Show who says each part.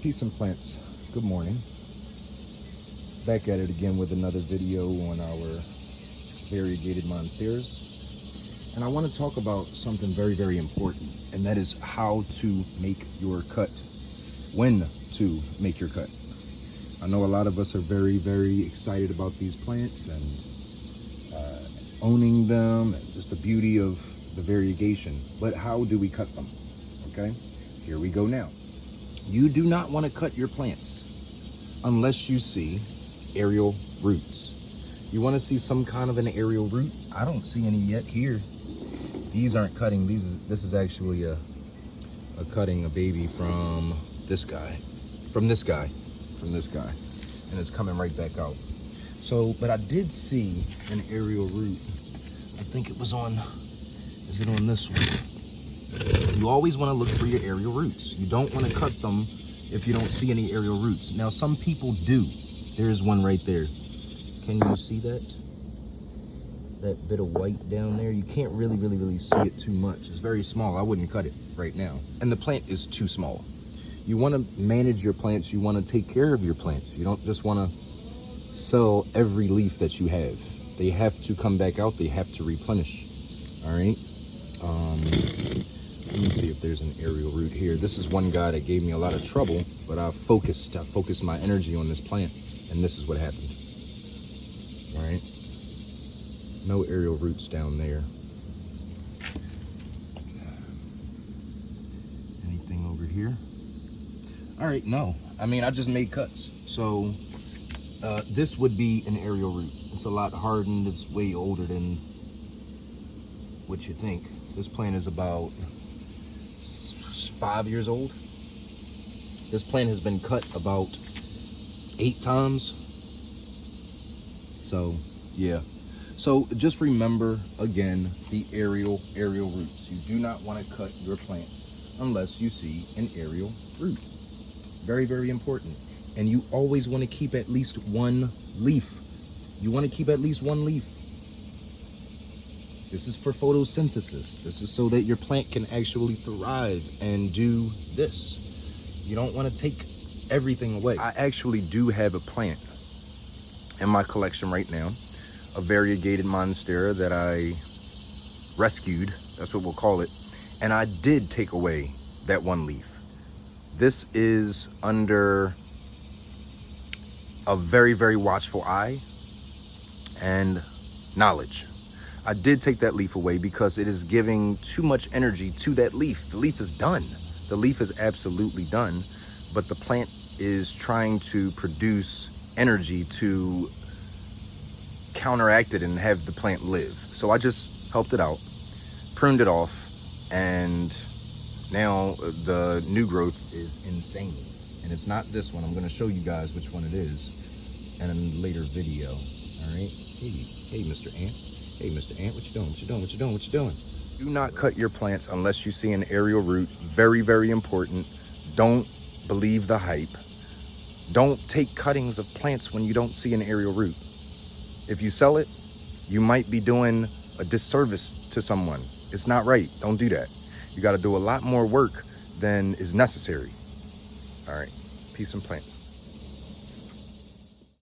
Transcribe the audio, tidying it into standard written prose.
Speaker 1: Peacenplants, good morning. Back at it again with another video on our variegated Monsteras. And I want to talk about something very, very important, and that is how to make your cut, when to make your cut. I know a lot of us are very, very excited about these plants and owning them, and just the beauty of the variegation, but how do we cut them? Okay, here we go now. You do not want to cut your plants unless you see aerial roots. You want to see some kind of an aerial root. I don't see any yet here. These aren't cutting. This is actually a cutting, a baby from this guy, from this guy, and it's coming right back out. So, but I did see an aerial root. I think it was on, is it on this one? You always want to look for your aerial roots. You don't want to cut them if you don't see any aerial roots. Now, some people do. There's one right there. Can you see that? That bit of white down there? You can't really see it too much. It's very small. I wouldn't cut it right now. And the plant is too small. You want to manage your plants. You want to take care of your plants. You don't just want to sell every leaf that you have. They have to come back out. They have to replenish. All right. Let me see if there's an aerial root here. This is one guy that gave me a lot of trouble, but I focused my energy on this plant, and this is what happened. All right. No aerial roots down there. Anything over here? All right, no. I mean, I just made cuts. So this would be an aerial root. It's a lot hardened. It's way older than what you think. This plant is about 5 years old. This plant has been cut about 8 times. So, yeah. So just remember, again, the aerial roots. You do not want to cut your plants unless you see an aerial root. Very, very important. And you always want to keep at least one leaf. You want to keep at least one leaf. This is for photosynthesis. This is so that your plant can actually thrive and do this. You don't want to take everything away. I actually do have a plant in my collection right now, a variegated Monstera that I rescued. That's what we'll call it. And I did take away that one leaf. This is under a very, very watchful eye and knowledge. I did take that leaf away because it is giving too much energy to that leaf. The leaf is done. The leaf is absolutely done, but the plant is trying to produce energy to counteract it and have the plant live. So I just helped it out, pruned it off, and now the new growth is insane. And it's not this one. I'm going to show you guys which one it is in a later video. All right. Hey, Mr. Ant. Hey, Mr. Ant, what you doing? What you doing? What you doing? What you doing? Do not cut your plants unless you see an aerial root. Very, very important. Don't believe the hype. Don't take cuttings of plants when you don't see an aerial root. If you sell it, you might be doing a disservice to someone. It's not right. Don't do that. You got to do a lot more work than is necessary. All right. Peace and plants.